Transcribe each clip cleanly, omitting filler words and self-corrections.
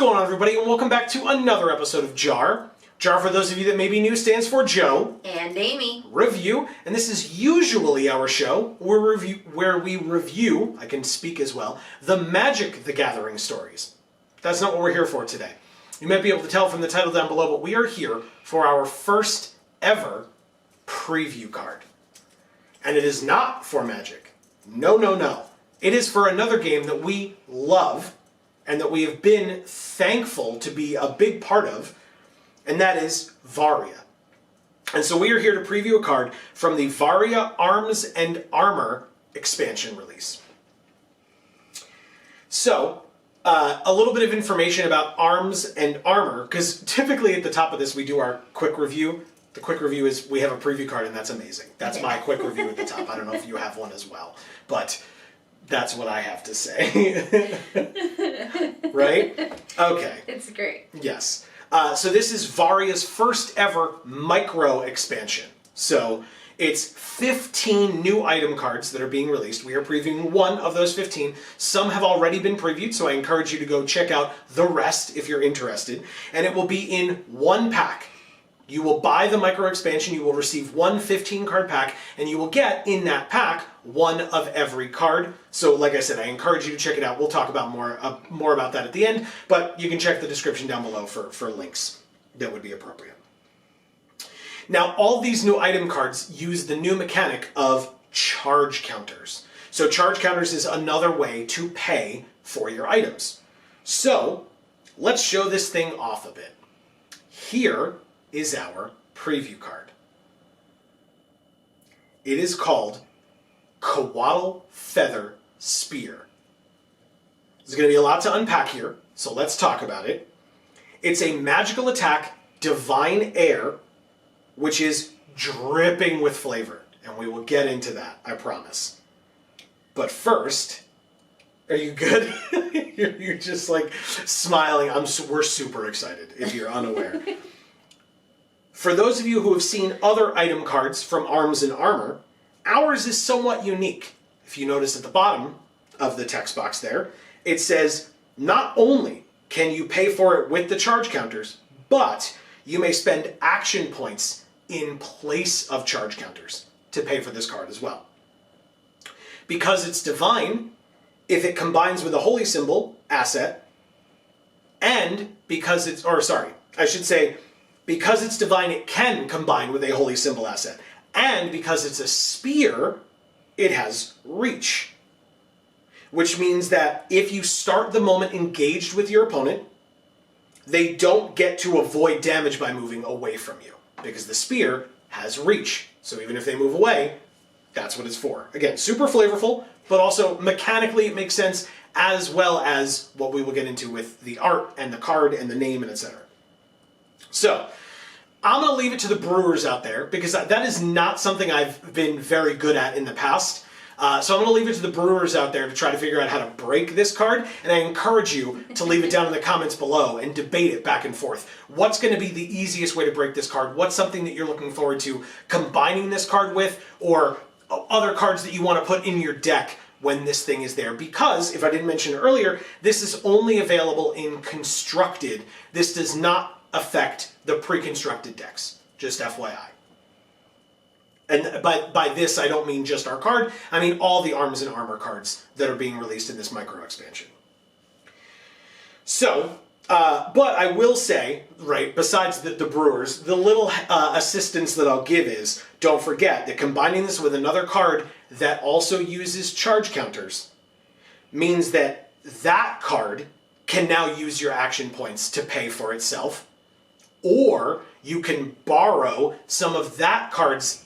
going on, everybody, and welcome back to another episode of JAR. JAR, for those of you that may be new, stands for Joe and Amy Review, and this is usually our show where we review, I can speak as well, the Magic the Gathering stories. That's not what we're here for today. You might be able to tell from the title down below, but we are here for our first ever preview card. And it is not for Magic. No, no, no. It is for another game that we love and that we have been thankful to be a big part of, and that is Varia. And so we are here to preview a card from the Varia Arms and Armor expansion release. So, a little bit of information about Arms and Armor, because typically at the top of this we do our quick review. The quick review is we have a preview card, and that's amazing. That's my quick review at the top. I don't know if you have one as well, but that's what I have to say. Right? Okay. it's great. Yes. So this is Varia's first ever micro expansion. So it's 15 new item cards that are being released. We are previewing one of those 15. Some have already been previewed, so I encourage you to go check out the rest if you're interested. And it will be in one pack. You will buy the micro expansion, you will receive one 15 card pack, and you will get in that pack one of every card. So like I said, I encourage you to check it out. We'll talk about more about that at the end, but you can check the description down below for links that would be appropriate. Now, all these new item cards use the new mechanic of charge counters. So charge counters is another way to pay for your items. So let's show this thing off a bit. Here is our preview card. It is called Coatl Feather Spear. There's going to be a lot to unpack here, so let's talk about it. It's a magical attack, Divine Air, which is dripping with flavor, and we will get into that, I promise. But first, are you good? You're just like smiling. We're super excited if you're unaware. For those of you who have seen other item cards from Arms and Armor, ours is somewhat unique. If you notice at the bottom of the text box there, it says, not only can you pay for it with the charge counters, but you may spend action points in place of charge counters to pay for this card as well. Because it's divine, if it combines with a holy symbol asset, and because it's, because it's divine, it can combine with a holy symbol asset. And because it's a spear, it has reach. Which means that if you start the moment engaged with your opponent, they don't get to avoid damage by moving away from you. Because the spear has reach. So even if they move away, that's what it's for. Again, super flavorful, but also mechanically it makes sense, as well as what we will get into with the art and the card and the name and etc. So, I'm going to leave it to the brewers out there, because that is not something I've been very good at in the past. So I'm going to leave it to the brewers out there to try to figure out how to break this card, and I encourage you to leave it down in the comments below and debate it back and forth. What's going to be the easiest way to break this card? What's something that you're looking forward to combining this card with, or other cards that you want to put in your deck when this thing is there? Because, if I didn't mention earlier, this is only available in Constructed. This does not affect the pre-constructed decks, just FYI. And by this, I don't mean just our card, I mean all the Arms and Armor cards that are being released in this micro expansion. So, but I will say, right, besides the brewers, the little assistance that I'll give is, don't forget that combining this with another card that also uses charge counters means that that card can now use your action points to pay for itself, or you can borrow some of that card's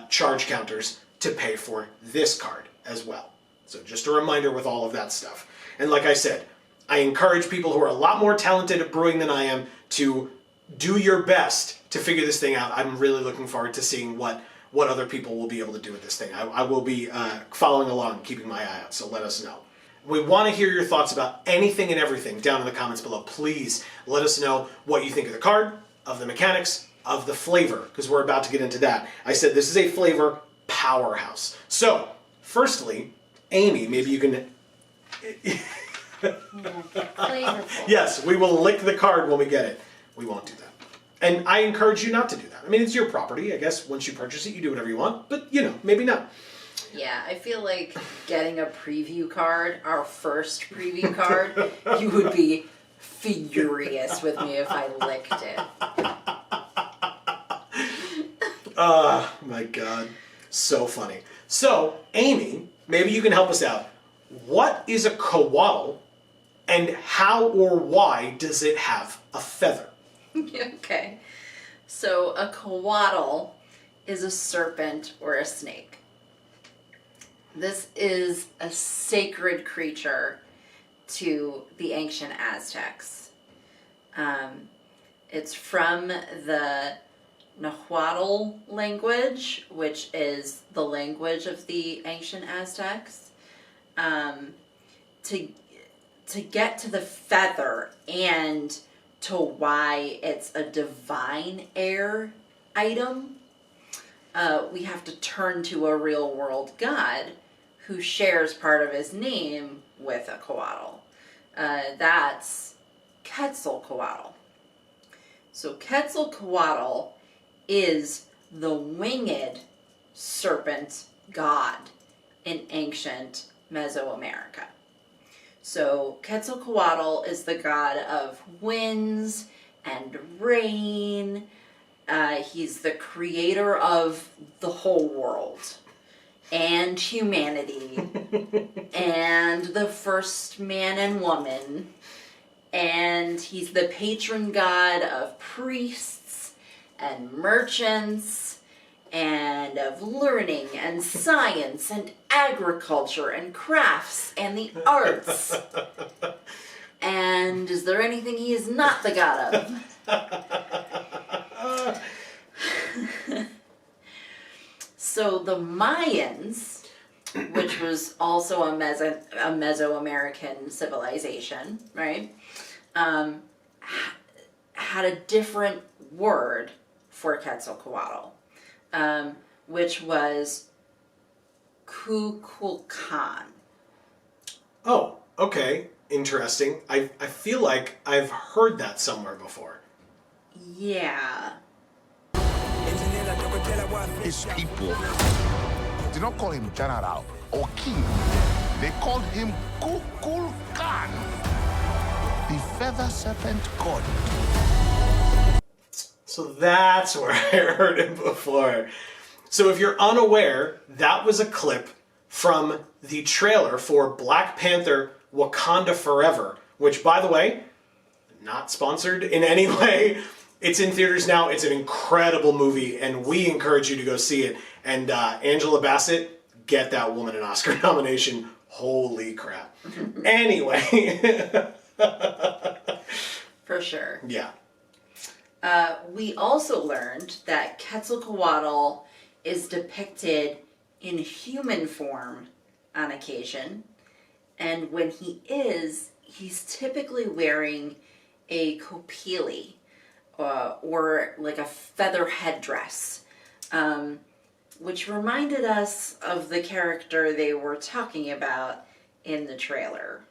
charge counters to pay for this card as well. So just a reminder with all of that stuff. And like I said, I encourage people who are a lot more talented at brewing than I am to do your best to figure this thing out. I'm really looking forward to seeing what other people will be able to do with this thing. I will be following along, keeping my eye out, so let us know. We want to hear your thoughts about anything and everything down in the comments below. Please let us know what you think of the card, of the mechanics, of the flavor, because we're about to get into that. I said this is a flavor powerhouse. So, firstly, Amy, maybe you can Flavorful. Yes, we will lick the card when we get it. We won't do that. And I encourage you not to do that. I mean, it's your property. I guess once you purchase it, you do whatever you want. But, maybe not. Yeah, I feel like getting a preview card, our first preview card, you would be furious with me if I licked it. Oh, my God. So funny. So, Amy, maybe you can help us out. What is a coatl, and how or why does it have a feather? Okay. So, a coatl is a serpent or a snake. This is a sacred creature to the ancient Aztecs. It's from the Nahuatl language, which is the language of the ancient Aztecs. To get to the feather and to why it's a divine heir item, we have to turn to a real world god who shares part of his name with a coatl. That's Quetzalcoatl. So Quetzalcoatl is the winged serpent god in ancient Mesoamerica. So Quetzalcoatl is the god of winds and rain. He's the creator of the whole world and humanity and the first man and woman. And he's the patron god of priests and merchants and of learning and science and agriculture and crafts and the arts. And is there anything he is not the god of? So the Mayans, which was also a Mesoamerican civilization, right, had a different word for Quetzalcoatl, which was Kukulkan. Oh, okay. Interesting. I feel like I've heard that somewhere before. Yeah. His people did not call him general or king. They called him Kukulkan, the feather serpent god. So that's where I heard it before. So if you're unaware, that was a clip from the trailer for Black Panther Wakanda Forever, which, by the way, not sponsored in any way. It's in theaters now. It's an incredible movie, and we encourage you to go see it. And Angela Bassett, get that woman an Oscar nomination. Holy crap. Anyway. For sure. Yeah. We also learned that Quetzalcoatl is depicted in human form on occasion. And when he is, he's typically wearing a kopili, or like a feather headdress, which reminded us of the character they were talking about in the trailer.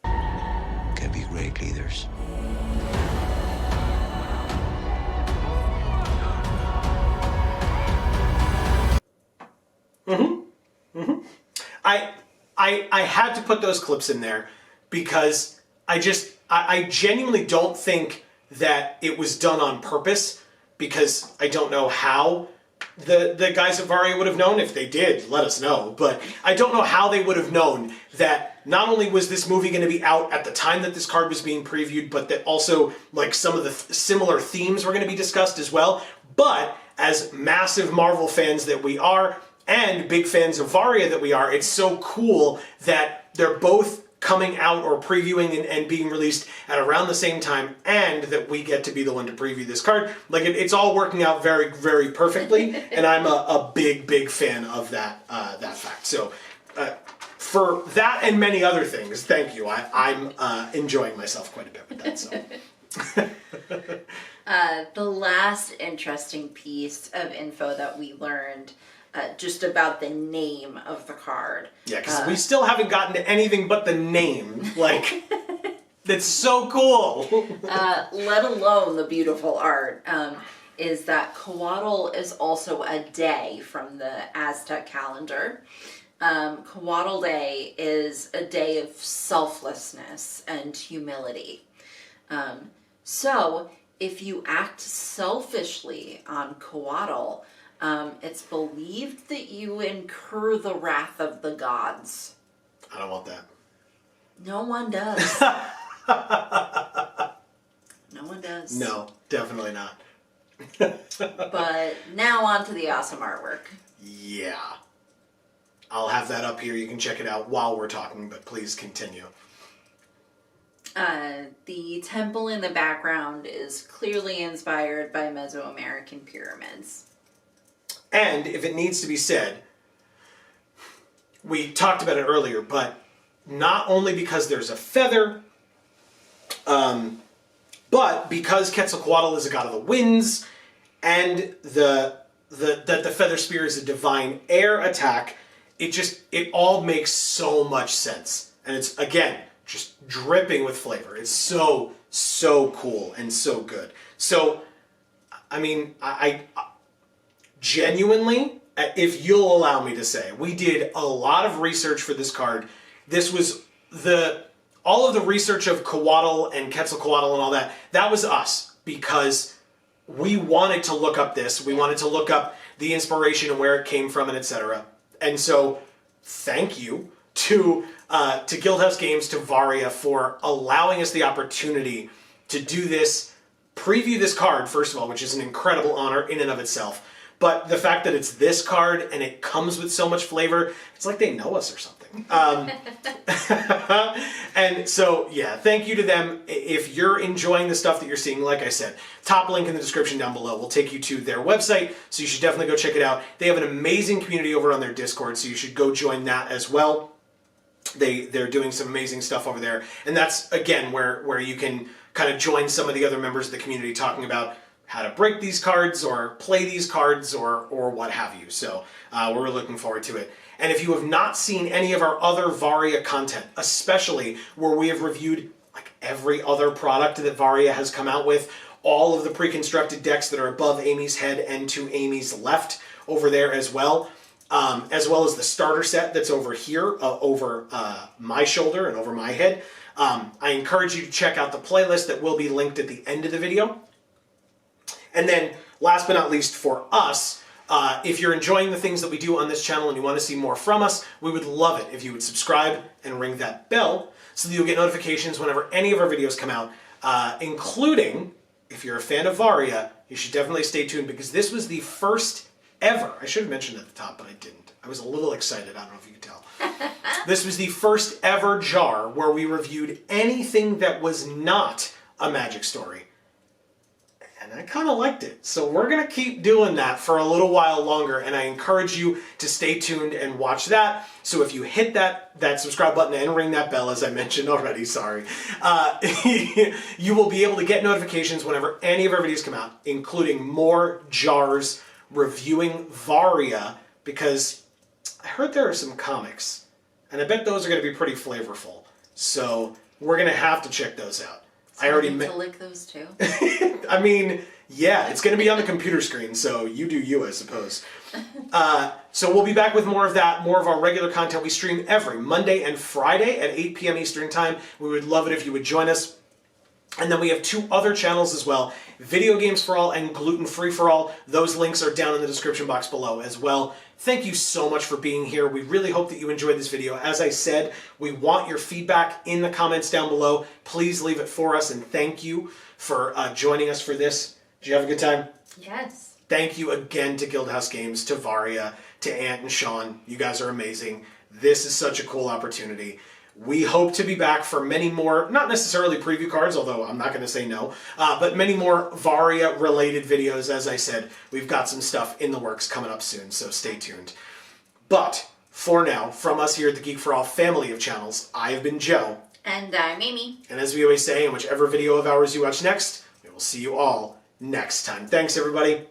Can be great leaders. I had to put those clips in there because I genuinely don't think that it was done on purpose, because I don't know how the guys at Varia would have known. If they did, let us know. But I don't know how they would have known that not only was this movie going to be out at the time that this card was being previewed, but that also like some of the similar themes were going to be discussed as well. But as massive Marvel fans that we are, and big fans of Varia that we are, it's so cool that they're both coming out or previewing and being released at around the same time, and that we get to be the one to preview this card. Like it's all working out very, very perfectly, and I'm a big, big fan of that fact. So for that and many other things, thank you. I'm enjoying myself quite a bit with that. So. The last interesting piece of info that we learned just about the name of the card. Yeah, because we still haven't gotten to anything but the name. Like, that's so cool. Let alone the beautiful art. Is that Coatl is also a day from the Aztec calendar. Coatl Day is a day of selflessness and humility. So, if you act selfishly on Coatl, it's believed that you incur the wrath of the gods. I don't want that. No one does. No one does. No, definitely not. But now on to the awesome artwork. Yeah. I'll have that up here. You can check it out while we're talking, but please continue. The temple in the background is clearly inspired by Mesoamerican pyramids. And if it needs to be said, we talked about it earlier, but not only because there's a feather, but because Quetzalcoatl is a god of the winds, and that the feather spear is a divine air attack, it all makes so much sense. And it's, again, just dripping with flavor. It's so cool and so good. So, I mean, I genuinely, if you'll allow me to say, we did a lot of research for this card. This was all of the research of Coatl and Quetzalcoatl and all that. That was us, because we wanted to look up this. We wanted to look up the inspiration and where it came from and etc. And so, thank you to Guildhouse Games, to Varia, for allowing us the opportunity to do this, preview this card, first of all, which is an incredible honor in and of itself. But the fact that it's this card and it comes with so much flavor, it's like they know us or something. And so, yeah, thank you to them. If you're enjoying the stuff that you're seeing, like I said, top link in the description down below will take you to their website, so you should definitely go check it out. They have an amazing community over on their Discord, so you should go join that as well. They're doing some amazing stuff over there. And that's, again, where you can kind of join some of the other members of the community talking about how to break these cards or play these cards or what have you. So we're really looking forward to it. And if you have not seen any of our other Varia content, especially where we have reviewed like every other product that Varia has come out with, all of the pre-constructed decks that are above Amy's head and to Amy's left over there as well as the starter set that's over here, over my shoulder and over my head, I encourage you to check out the playlist that will be linked at the end of the video. And then, last but not least for us, if you're enjoying the things that we do on this channel and you want to see more from us, we would love it if you would subscribe and ring that bell so that you'll get notifications whenever any of our videos come out, including, if you're a fan of Varia, you should definitely stay tuned, because this was the first ever, I should have mentioned at the top, but I didn't. I was a little excited, I don't know if you could tell. This was the first ever jar where we reviewed anything that was not a magic story. And I kind of liked it. So we're going to keep doing that for a little while longer, and I encourage you to stay tuned and watch that. So if you hit that subscribe button and ring that bell, as I mentioned already, sorry, you will be able to get notifications whenever any of our videos come out, including more jars reviewing Varia, because I heard there are some comics, and I bet those are going to be pretty flavorful. So we're going to have to check those out. So I already to lick those too. I mean, yeah, it's going to be on the computer screen, so you do you, I suppose. So we'll be back with more of that, more of our regular content. We stream every Monday and Friday at 8 p.m. Eastern Time. We would love it if you would join us. And then we have two other channels as well, Video Games for All and Gluten Free for All. Those links are down in the description box below as well. Thank you so much for being here. We really hope that you enjoyed this video. As I said, we want your feedback in the comments down below. Please leave it for us, and thank you for joining us for this. Did you have a good time? Yes. Thank you again to Guildhouse Games, to Varia, to Ant and Sean. You guys are amazing. This is such a cool opportunity. We hope to be back for many more, not necessarily preview cards, although I'm not going to say no, but many more Varia-related videos. As I said, we've got some stuff in the works coming up soon, so stay tuned. But for now, from us here at the Geek for All family of channels, I have been Joe. And I'm Amy. And as we always say, in whichever video of ours you watch next, we will see you all next time. Thanks, everybody.